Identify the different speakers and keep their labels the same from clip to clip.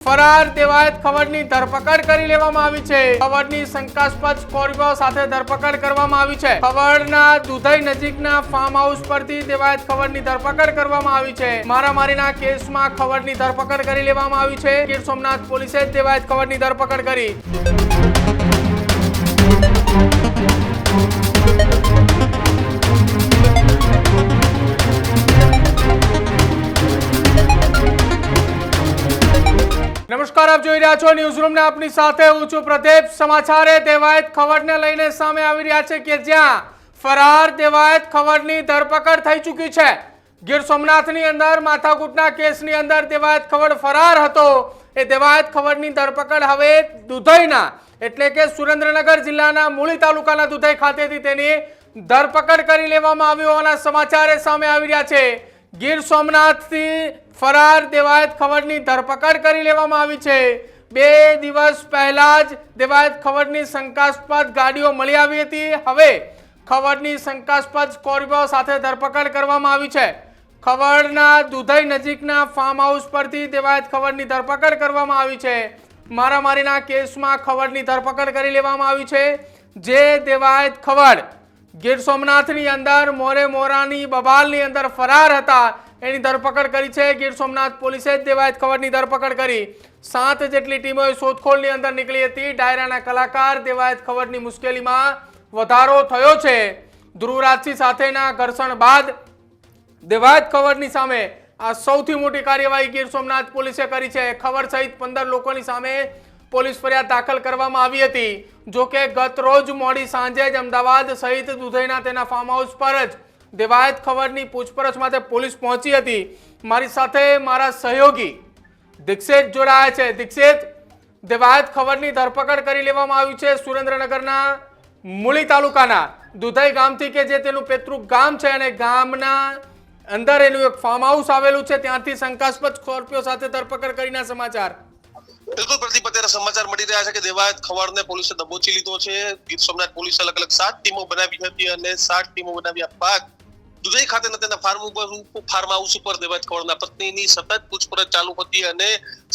Speaker 1: ફરાર દેવાયત ખવડની ધરપકડ કરી લેવામાં આવી છે। ખવડની શંકાસ્પદ સ્કોર્પિયો સાથે ધરપકડ કરવામાં આવી છે। ખવડના દુધઈ નજીકના ફાર્મ હાઉસ પરથી દેવાયત ખવડની ધરપકડ કરવામાં આવી છે। મારામારીના કેસમાં ખવડની ધરપકડ કરી લેવામાં આવી છે। ગીર સોમનાથ પોલીસે દેવાયત ખવડની ધરપકડ કરી। નમસ્કાર, આપ જોઈ રહ્યા છો ન્યૂઝ રૂમ ને આપની સાથે હું છું પ્રદીપ। સમાચારે દેવાયત ખવડને લઈને સામે આવી રહ્યા છે કે જ્યાં ફરાર દેવાયત ખવડની ધરપકડ થઈ ચૂકી છે। ગીર સોમનાથની અંદર માથાકૂટના કેસની અંદર દેવાયત ખવડ ફરાર હતો। એ દેવાયત ખવડની ધરપકડ હવે દુધઈના એટલે કે સુરેન્દ્રનગર જિલ્લાના મૂળી તાલુકાના દુધઈ ખાતેથી તેની ધરપકડ કરી લેવામાં આવી હોવાના સમાચાર સામે આવી રહ્યા છે। ગીર સોમનાથથી ફરાર દેવાયત ખવડની ધરપકડ કરી લેવામાં આવી છે। 2 દિવસ પહેલા જ દેવાયત ખવડની શંકાસ્પદ ગાડીઓ મળી આવી હતી। હવે ખવડની શંકાસ્પદ સ્કોર્પિયો સાથે ધરપકડ કરવામાં આવી છે। ખવડના દુધઈ નજીકના ફાર્મ હાઉસ પરથી દેવાયત ખવડની ધરપકડ કરવામાં આવી છે। મારામારીના કેસમાં ખવડની ધરપકડ કરી લેવામાં આવી છે। જે દેવાયત ખવડ ગીર સોમનાથની અંદર મોરે મોરાની બબાલની અંદર ફરાર હતા એની ધરપકડ કરી છે। ગીર સોમનાથ પોલીસે દેવાયત ખવડની ધરપકડ કરી। 7 જેટલી ટીમોએ શોધખોળની અંદર નીકળી હતી। ડાયરાના કલાકાર દેવાયત ખવડની મુશ્કેલીમાં વધારો થયો છે। ધ્રુવરાજસિંહ સાથેના ઘર્ષણ બાદ દેવાયત ખવડની સામે આ સૌથી મોટી કાર્યવાહી ગીર સોમનાથ પોલીસે કરી છે। ખવડ સહિત 15 લોકોની સામે પોલીસ ફરિયાદ દાખલ કરવામાં આવી હતી। જો કે ગત રોજ મોડી સાંજે જ અમદાવાદ સહિત દુધઈના તેના ફાર્મ હાઉસ પર જ દેવાયત ખવડની પૂછપરછ માટે પોલીસ પહોંચી હતી। મારી સાથે મારા સહયોગી દીક્ષિત જોડાયા છે। દીક્ષિત, દેવાયત ખવડની ધરપકડ કરી લેવામાં આવી છે સુરેન્દ્રનગરના મૂળી તાલુકાના દુધઈ ગામથી કે જે તેનું પેતૃક ગામ છે અને ગામના અંદર એનું એક ફાર્મ હાઉસ આવેલું છે। ત્યાંથી શંકાસ્પદ સ્કોર્પિયો સાથે ધરપકડ કરીના સમાચાર।
Speaker 2: બિલકુલ પ્રદીપ, અત્યારે સમાચાર મળી રહ્યા છે કે દેવાયત ખવડને પોલીસે દબોચી લીધો છે। ગીર સોમનાથ પોલીસે અલગ અલગ 7 ટીમો બનાવી હતી અને 7 ટીમો બનાવ્યા બાદ દુધઈ ખાતેના તેના ફાર્મ હાઉસ ઉપર દેવાયત ખવડના પત્નીની સતત પૂછપરછ ચાલુ હતી અને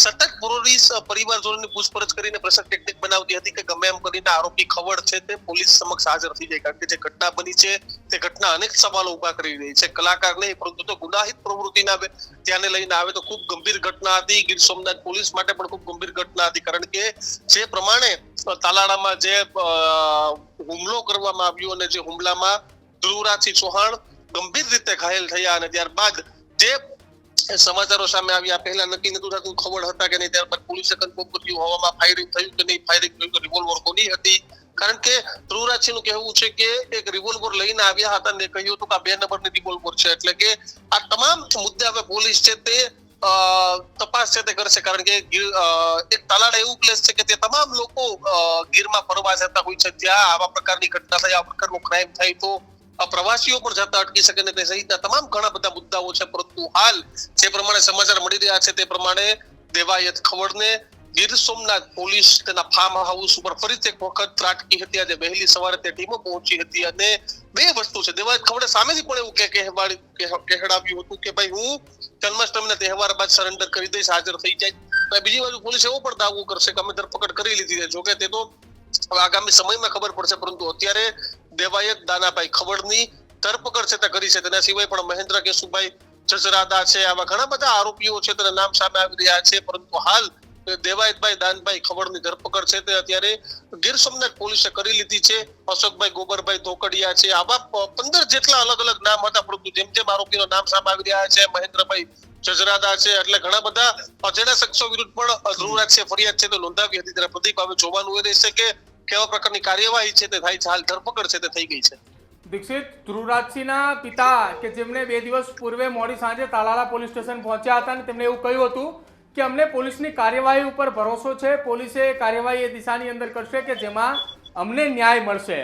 Speaker 2: સતત પોલીસ પરિવારજનોની પૂછપરછ કરીને પ્રેશર ટેકનિક બનાવતી હતી કે ગમે એમ કરીને આરોપી ખવડ છે તે પોલીસ સમક્ષ હાજર થઈ જાય, કારણ કે જે ઘટના બની છે તે ઘટના અનેક સવાલો ઉભા કરી રહી છે। કલાકાર નહીં પરંતુ તો ગુનાહિત પ્રવૃત્તિના ધ્યાને લઈને આવે તો ખૂબ ગંભીર ઘટના હતી। ગીર સોમનાથ પોલીસ માટે પણ ખૂબ ગંભીર ઘટના હતી, કારણ કે જે પ્રમાણે તાલાળામાં જે હુમલો કરવામાં આવ્યો અને જે હુમલામાં ધ્રુવરાજસિંહ ચૌહાણ ગંભીર રીતે ઘાયલ થયા અને ત્યારબાદ જે સમાચારો સામે આવ્યા પહેલા નક્કી નતું થતું ખવડ હતા કે નહીં, ત્યારબાદ પોલીસે કન્ફર્મ કર્યું હવામાં ફાયરિંગ થયું કે નહીં, ફાયરિંગ થયું તો રિવોલ્વર કોની હતી, કારણ કે ધ્રુવરાજસિંહનું કહેવું છે કે એક રિવોલ્વર લઈને આવ્યા હતા અને કહ્યું હતું કે આ 2 નંબરની રિવોલ્વર છે। એટલે કે આ તમામ મુદ્દે હવે પોલીસ છે તે તપાસ છે તે કરશે, કારણ કે એક તાલાળા એવું પ્લેસ છે કે તે તમામ લોકો ગીરમાં ફરવા જતા હોય છે, ત્યાં આવા પ્રકારની ઘટના થાય, આ પ્રકારનો ક્રાઇમ થાય તો પ્રવાસીઓ પણ જતા અટકી શકે ને તે સહિતના તમામ ઘણા બધા મુદ્દાઓ છે। પરંતુ હાલ જે પ્રમાણે સમાચાર મળી રહ્યા છે તે પ્રમાણે દેવાયત ખવડને ગીર સોમનાથ પોલીસ તેના ફાર્મ હાઉસ ઉપર ફરીથી એક વખત ત્રાટકી હતી। આજે વહેલી સવારે તે ટીમો પહોંચી હતી અને 2 વસ્તુ છે, દેવાયત ખવડે સામેથી પણ એવું કહેવાડ્યું હતું કે ભાઈ હું જન્માષ્ટમીના તહેવાર બાદ સરેન્ડર કરી દઈશ, હાજર થઈ જાય। બીજી બાજુ પોલીસ એવો પણ દાવો કરશે કે અમે ધરપકડ કરી લીધી છે। જોકે તે તો આગામી સમયમાં ખબર પડશે, પરંતુ અત્યારે દેવાયત દાનાભાઈ ખવડની ધરપકડ છે તે કરી છે। તેના સિવાય પણ મહેન્દ્ર કેશુભાઈ જજરાદા છે, આવા ઘણા બધા આરોપીઓ છે તેના નામ સામે આવી રહ્યા છે। પરંતુ હાલ દેવાયતભાઈ દાનભાઈ ખવડની ધરપકડ છે તે અત્યારે ગીર સોમનાથ પોલીસે કરી લીધી છે। અશોકભાઈ ગોબરભાઈ ધોકડિયા છે, આવા 15 જેટલા અલગ અલગ નામ હતા, પરંતુ જેમ જેમ આરોપીનો નામ સામે આવી રહ્યા છે, મહેન્દ્રભાઈ જજરાદા છે, એટલે ઘણા બધા અજાણ્યા શખ્સો વિરુદ્ધ પણ ધ્રુવરાજસિંહ ફરિયાદ છે તે નોંધાવી હતી। ત્યારે પ્રદીપ, હવે જોવાનું એ રહેશે કે કેવા પ્રકારની કાર્યવાહી છે તે થાય છે। હાલ ધરપકડ છે તે થઈ ગઈ છે।
Speaker 1: દીક્ષિત, ધ્રુવરાજસિંહના પિતા કે જેમને 2 દિવસ પૂર્વે મોડી સાંજે તાલાળા પોલીસ સ્ટેશન પહોંચ્યા હતા અને તેમણે એવું કહ્યું હતું કે અમને પોલીસની કાર્યવાહી ઉપર ભરોસો છે, પોલીસે કાર્યવાહી એ દિશાની અંદર કરશે કે જેમાં અમને ન્યાય મળશે।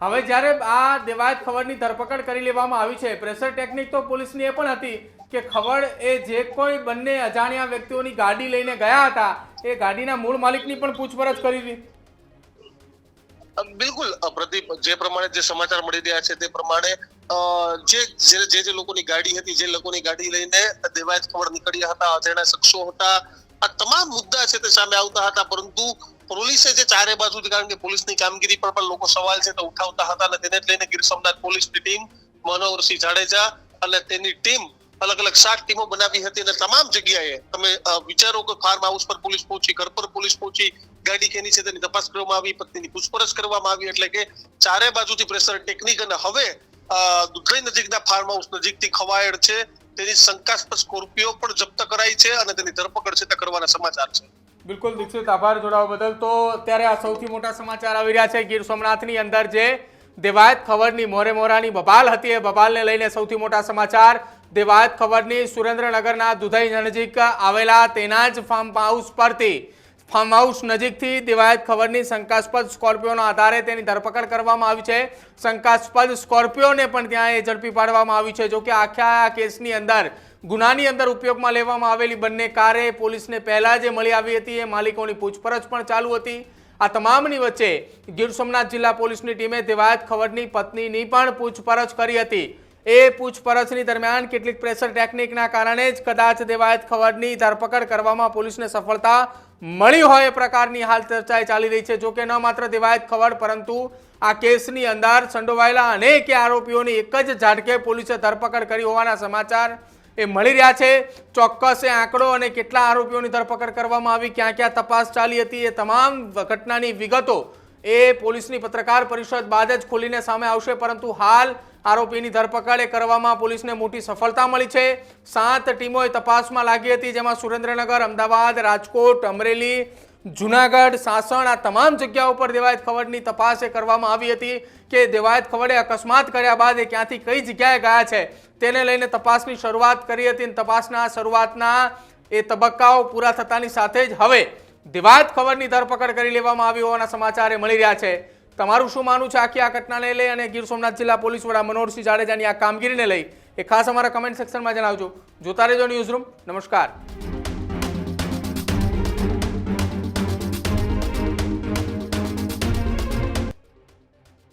Speaker 1: હવે જ્યારે આ દેવાયત ખવડની ધરપકડ કરી લેવામાં આવી છે, પ્રેશર ટેકનિક તો પોલીસની એ પણ હતી કે ખવડ એ જે કોઈ બંને અજાણ્યા વ્યક્તિઓની ગાડી લઈને ગયા હતા એ ગાડીના મૂળ માલિકની પણ પૂછપરછ કરી હતી।
Speaker 2: બિલકુલ પ્રદીપ, જે પ્રમાણે જે સમાચાર મળી રહ્યા છે તે પ્રમાણે જે લોકોની ગાડી હતી, જે લોકોની ગાડી લઈને દેવાયત ખવડ નીકળ્યા હતા, અજાણ્યા શખ્સો હતા, આ તમામ મુદ્દા છે તે સામે આવતા હતા, પરંતુ પોલીસે જે ચારે બાજુથી, કારણ કે પોલીસની કામગીરી પર પણ લોકો સવાલ છે તો ઉઠાવતા હતા, અને તેને જ લઈને ગીર સોમનાથ પોલીસની ટીમ, મનોહરસિંહ જાડેજા અને તેની ટીમ અલગ અલગ 7 ટીમો બનાવી હતી, અને તમામ જગ્યાએ તમે વિચારો કે ફાર્મ હાઉસ પર પોલીસ પહોંચી, ઘર પર પોલીસ પહોંચી, ગાડી કેની છે તેની તપાસ કરવામાં આવી, પત્નીની પૂછપરછ કરવામાં આવી, એટલે કે ચારે બાજુથી પ્રેશર ટેકનિક. અને હવે દુધઈ નજીકના ફાર્મ હાઉસ નજીકથી ખવાયેડ છે તેની શંકાસ્પદ સ્કોર્પિયો પણ જપ્ત કરાઈ છે, અને તેની ધરપકડ છે તે કરવાના સમાચાર છે.
Speaker 1: બિલકુલ દીક્ષિત, આભાર જોડાવા બદલ. તો અત્યારે આ સૌથી મોટા સમાચાર આવી રહ્યા છે. ગીર સોમનાથની અંદર જે દેવાયત ખવડની મોરેમોરાની બબાલ હતી, એ બબાલને લઈને સૌથી મોટા સમાચાર. દેવાયત ખવડની સુરેન્દ્રનગરના દુધઈ નજીક આવેલા તેના જ ફાર્મ હાઉસ નજીકથી દેવાયત ખવડની શંકાસ્પદ સ્કોર્પિયોના આધારે તેની ધરપકડ કરવામાં આવી છે. શંકાસ્પદ સ્કોર્પિયોને પણ ત્યાં ઝડપી પાડવામાં આવી છે. જોકે આખા કેસની અંદર, ગુનાની અંદર ઉપયોગમાં લેવામાં આવેલી બંને કારે પોલીસને પહેલા જે મળી આવી હતી, એ માલિકોની પૂછપરછ પણ ચાલુ હતી. આ તમામની વચ્ચે ગીર સોમનાથ જિલ્લા પોલીસની ટીમે દેવાયત ખવડની પત્નીની પણ પૂછપરછ કરી હતી. એ પૂછપરછની દરમિયાન કેટલીક પ્રેશર ટેકનિકના કારણે જ કદાચ દેવાયત ખવડની ધરપકડ કરવામાં પોલીસને સફળતા મળી હોય એ પ્રકારની હાલ ચર્ચાએ ચાલી રહી છે. જોકે ન માત્ર દેવાયત ખવડ, પરંતુ આ કેસની અંદર સંડોવાયેલા અનેક આરોપીઓની એક જ ઝાટકે પોલીસે ધરપકડ કરી હોવાના સમાચાર એ મળી રહ્યા છે. ચોક્કસ એ આંકડો અને કેટલા આરોપીઓની ધરપકડ કરવામાં આવી, ક્યાં ક્યાં તપાસ ચાલી હતી, એ તમામ ઘટનાની વિગતો એ પોલીસની પત્રકાર પરિષદ બાદ જ ખોલીને સામે આવશે. પરંતુ હાલ આરોપીની ધરપકડ કરવામાં પોલીસને મોટી સફળતા મળી છે. 7 ટીમો તપાસમાં લાગી હતી, જેમાં સુરેન્દ્રનગર, અમદાવાદ, રાજકોટ, અમરેલી, જુનાગઢ, સાસણ, આ તમામ જગ્યાઓ પર દેવાયત ખવડની તપાસ કરવામાં આવી હતી કે દેવાયત ખવડે અકસ્માત કર્યા બાદ એ ક્યાંથી કઈ જગ્યાએ ગયા છે તેને લઈને તપાસની શરૂઆત કરી હતી. તપાસના શરૂઆતના એ તબક્કાઓ પૂરા થતાની સાથે જ હવે દેવાયત ખવડની ધરપકડ કરી લેવામાં આવી હોવાના સમાચાર મળી રહ્યા છે. તમારું શું માનવું છે આખી આ ઘટનાને લઈ અને ગીર સોમનાથ જિલ્લા પોલીસ વડા મનોહરસિંહ જાડેજાની આ કામગીરીને લઈ, એ ખાસ અમારા કમેન્ટ સેક્શનમાં જણાવજો. જોતા રહેજો ન્યૂઝરૂમ. નમસ્કાર.